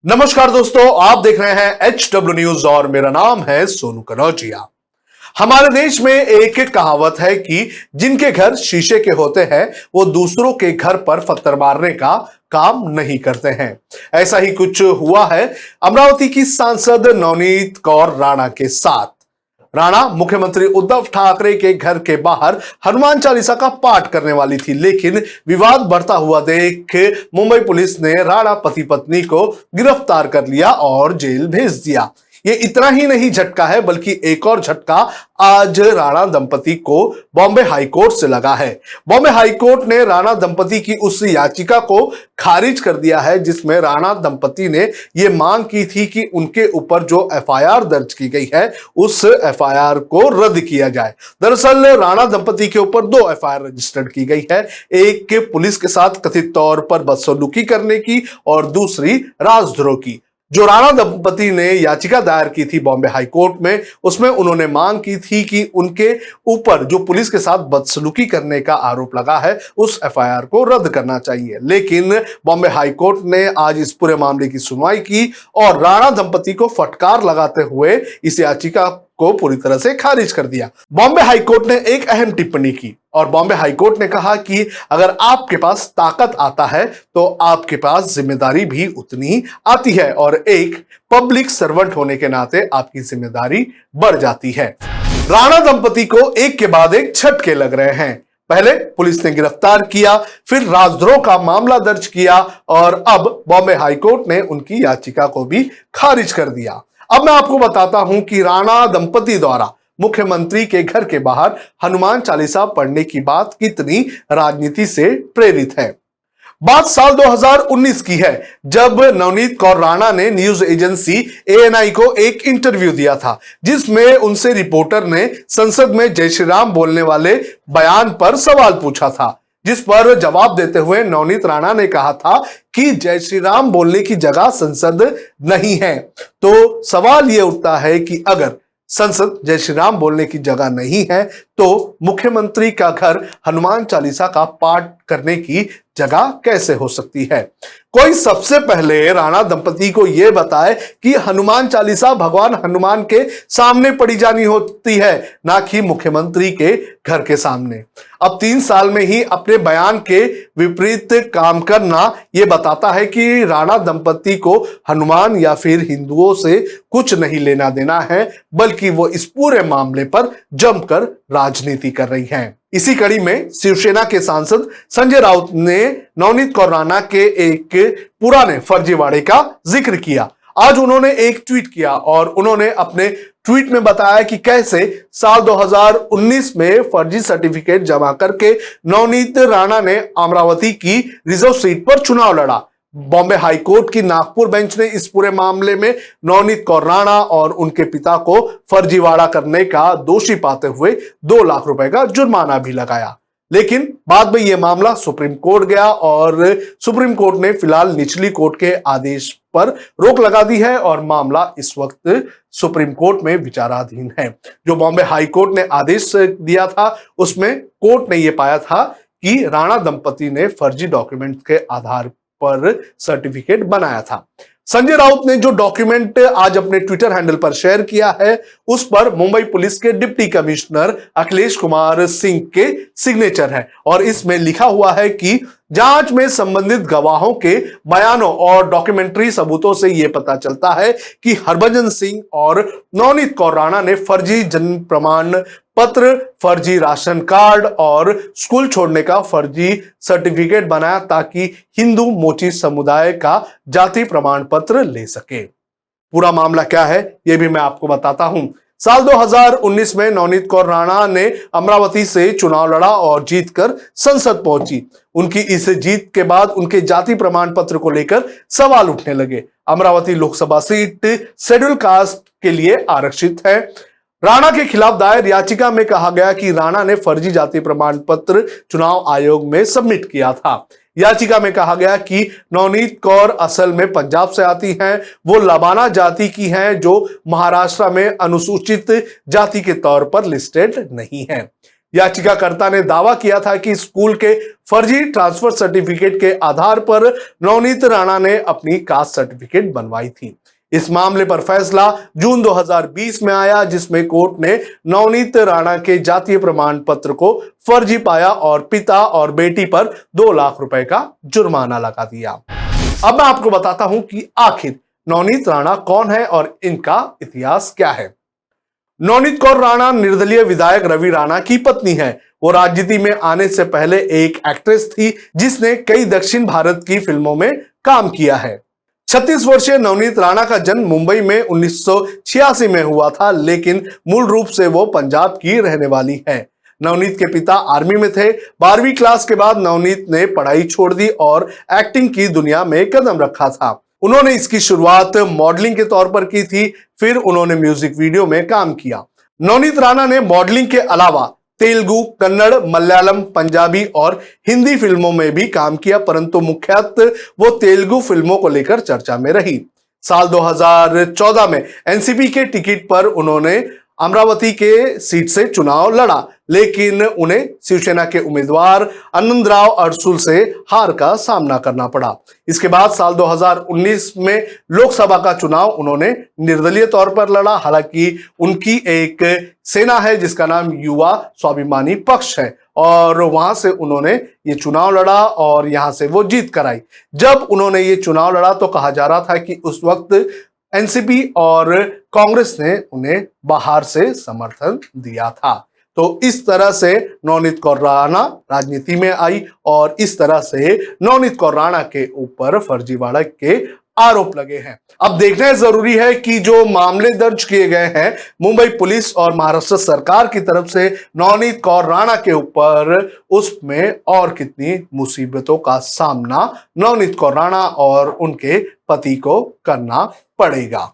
नमस्कार दोस्तों, आप देख रहे हैं HW न्यूज और मेरा नाम है सोनू कनौजिया। हमारे देश में एक कहावत है कि जिनके घर शीशे के होते हैं वो दूसरों के घर पर पत्थर मारने का काम नहीं करते हैं। ऐसा ही कुछ हुआ है अमरावती की सांसद नवनीत कौर राणा के साथ। राणा मुख्यमंत्री उद्धव ठाकरे के घर के बाहर हनुमान चालीसा का पाठ करने वाली थी, लेकिन विवाद बढ़ता हुआ देख मुंबई पुलिस ने राणा पति पत्नी को गिरफ्तार कर लिया और जेल भेज दिया। ये इतना ही नहीं झटका है, बल्कि एक और झटका आज राणा दंपति को बॉम्बे हाईकोर्ट से लगा है। बॉम्बे हाईकोर्ट ने राणा दंपति की उस याचिका को खारिज कर दिया है जिसमें राणा दंपति ने ये मांग की थी कि उनके ऊपर जो एफआईआर दर्ज की गई है उस एफआईआर को रद्द किया जाए। दरअसल राणा दंपति के ऊपर 2 एफआईआर रजिस्टर्ड की गई है, एक पुलिस के साथ कथित तौर पर बदसलूकी करने की और दूसरी राजद्रोह की। जो राणा दंपति ने याचिका दायर की थी बॉम्बे हाईकोर्ट में, उसमें उन्होंने मांग की थी कि उनके ऊपर जो पुलिस के साथ बदसलूकी करने का आरोप लगा है उस एफआईआर को रद्द करना चाहिए। लेकिन बॉम्बे हाईकोर्ट ने आज इस पूरे मामले की सुनवाई की और राणा दंपति को फटकार लगाते हुए इस याचिका को पूरी तरह से खारिज कर दिया। बॉम्बे हाईकोर्ट ने एक अहम टिप्पणी की और बॉम्बे हाईकोर्ट ने कहा कि अगर आपके पास ताकत आता है तो आपके पास जिम्मेदारी भी उतनी आती है और एक पब्लिक सर्वेंट होने के नाते आपकी जिम्मेदारी बढ़ जाती है। राणा दंपति को एक के बाद एक झटके लग रहे हैं। पहले पुलिस ने गिरफ्तार किया, फिर राजद्रोह का मामला दर्ज किया और अब बॉम्बे हाईकोर्ट ने उनकी याचिका को भी खारिज कर दिया। अब मैं आपको बताता हूं कि राणा दंपति द्वारा मुख्यमंत्री के घर के बाहर हनुमान चालीसा पढ़ने की बात कितनी राजनीति से प्रेरित है। बात साल 2019 की है, जब नवनीत कौर राणा ने न्यूज एजेंसी ANI को एक इंटरव्यू दिया था जिसमें उनसे रिपोर्टर ने संसद में जय श्री राम बोलने वाले बयान पर सवाल पूछा था, जिस पर जवाब देते हुए नवनीत राणा ने कहा था कि जय श्री राम बोलने की जगह संसद नहीं है। तो सवाल यह उठता है कि अगर संसद जय श्री राम बोलने की जगह नहीं है तो मुख्यमंत्री का घर हनुमान चालीसा का पाठ करने की जगह कैसे हो सकती है। कोई सबसे पहले राणा दंपति को यह बताए कि हनुमान चालीसा भगवान हनुमान के सामने पढ़ी जानी होती है, ना कि मुख्यमंत्री के घर के सामने। अब 3 साल में ही अपने बयान के विपरीत काम करना यह बताता है कि राणा दंपति को हनुमान या फिर हिंदुओं से कुछ नहीं लेना देना है, बल्कि वो इस पूरे मामले पर जमकर राजनीति कर रही हैं। इसी कड़ी में शिवसेना के सांसद संजय राउत ने नवनीत कौर राणा के एक पुराने फर्जीवाड़े का जिक्र किया। आज उन्होंने एक ट्वीट किया और उन्होंने अपने ट्वीट में बताया कि कैसे साल 2019 में फर्जी सर्टिफिकेट जमा करके नवनीत राणा ने अमरावती की रिजर्व सीट पर चुनाव लड़ा। बॉम्बे हाईकोर्ट की नागपुर बेंच ने इस पूरे मामले में नवनीत कौर राणा और उनके पिता को फर्जीवाड़ा करने का दोषी पाते हुए 2 लाख रुपए का जुर्माना भी लगाया। लेकिन बाद में यह मामला सुप्रीम कोर्ट गया और सुप्रीम कोर्ट ने फिलहाल निचली कोर्ट के आदेश पर रोक लगा दी है और मामला इस वक्त सुप्रीम कोर्ट में विचाराधीन है। जो बॉम्बे हाईकोर्ट ने आदेश दिया था उसमें कोर्ट ने यह पाया था कि राणा दंपति ने फर्जी डॉक्यूमेंट के आधार पर सर्टिफिकेट बनाया था। संजय राउत ने जो डॉक्यूमेंट आज अपने ट्विटर हैंडल पर शेयर किया है उस पर मुंबई पुलिस के डिप्टी कमिश्नर अखिलेश कुमार सिंह के सिग्नेचर है और इसमें लिखा हुआ है कि जांच में संबंधित गवाहों के बयानों और डॉक्यूमेंट्री सबूतों से यह पता चलता है कि हरभजन सिंह और नवनीत कौर राणा ने फर्जी जन्म प्रमाण पत्र, फर्जी राशन कार्ड और स्कूल छोड़ने का फर्जी सर्टिफिकेट बनाया ताकि हिंदू मोची समुदाय का जाति प्रमाण पत्र ले सके। पूरा मामला क्या है यह भी मैं आपको बताता हूं। साल 2019 में नवनीत कौर राणा ने अमरावती से चुनाव लड़ा और जीतकर संसद पहुंची। उनकी इस जीत के बाद उनके जाति प्रमाण पत्र को लेकर सवाल उठने लगे। Amravati Lok Sabha seat schedule caste के लिए आरक्षित है। राणा के खिलाफ दायर याचिका में कहा गया कि राणा ने फर्जी जाति प्रमाण पत्र चुनाव आयोग में सबमिट किया था। याचिका में कहा गया कि नवनीत कौर असल में पंजाब से आती हैं, वो लबाना जाति की हैं जो महाराष्ट्र में अनुसूचित जाति के तौर पर लिस्टेड नहीं है। याचिकाकर्ता ने दावा किया था कि स्कूल के फर्जी ट्रांसफर सर्टिफिकेट के आधार पर नवनीत राणा ने अपनी कास्ट सर्टिफिकेट बनवाई थी। इस मामले पर फैसला जून 2020 में आया, जिसमें कोर्ट ने नवनीत राणा के जातीय प्रमाण पत्र को फर्जी पाया और पिता और बेटी पर 2 लाख रुपए का जुर्माना लगा दिया। अब मैं आपको बताता हूं कि आखिर नवनीत राणा कौन है और इनका इतिहास क्या है। नवनीत कौर राणा निर्दलीय विधायक रवि राणा की पत्नी है। वो राजनीति में आने से पहले एक एक्ट्रेस थी जिसने कई दक्षिण भारत की फिल्मों में काम किया है। 36 वर्षीय नवनीत राणा का जन्म मुंबई में 1986 में हुआ था, लेकिन मूल रूप से वो पंजाब की रहने वाली है। नवनीत के पिता आर्मी में थे। 12वीं क्लास के बाद नवनीत ने पढ़ाई छोड़ दी और एक्टिंग की दुनिया में कदम रखा था। उन्होंने इसकी शुरुआत मॉडलिंग के तौर पर की थी, फिर उन्होंने म्यूजिक वीडियो में काम किया। नवनीत राणा ने मॉडलिंग के अलावा तेलुगु, कन्नड़, मलयालम, पंजाबी और हिंदी फिल्मों में भी काम किया, परंतु मुख्यतः वो तेलुगु फिल्मों को लेकर चर्चा में रही। साल 2014 में एनसीपी के टिकट पर उन्होंने अमरावती के सीट से चुनाव लड़ा, लेकिन उन्हें शिवसेना के उम्मीदवार आनंदराव अडसुल से हार का सामना करना पड़ा। इसके बाद साल 2019 में लोकसभा का चुनाव उन्होंने निर्दलीय तौर पर लड़ा। हालांकि उनकी एक सेना है जिसका नाम युवा स्वाभिमानी पक्ष है और वहां से उन्होंने ये चुनाव लड़ा और यहां से वो जीत कर आई। जब उन्होंने ये चुनाव लड़ा तो कहा जा रहा था कि उस वक्त एनसीपी और कांग्रेस ने उन्हें बाहर से समर्थन दिया था। तो इस तरह से नवनीत कौर राणा राजनीति में आई और इस तरह से नवनीत कौर राणा के ऊपर फर्जीवाड़ा के आरोप लगे हैं। अब देखना जरूरी है कि जो मामले दर्ज किए गए हैं मुंबई पुलिस और महाराष्ट्र सरकार की तरफ से नवनीत कौर राणा के ऊपर, उसमें और कितनी मुसीबतों का सामना नवनीत कौर राणा और उनके पति को करना पड़ेगा।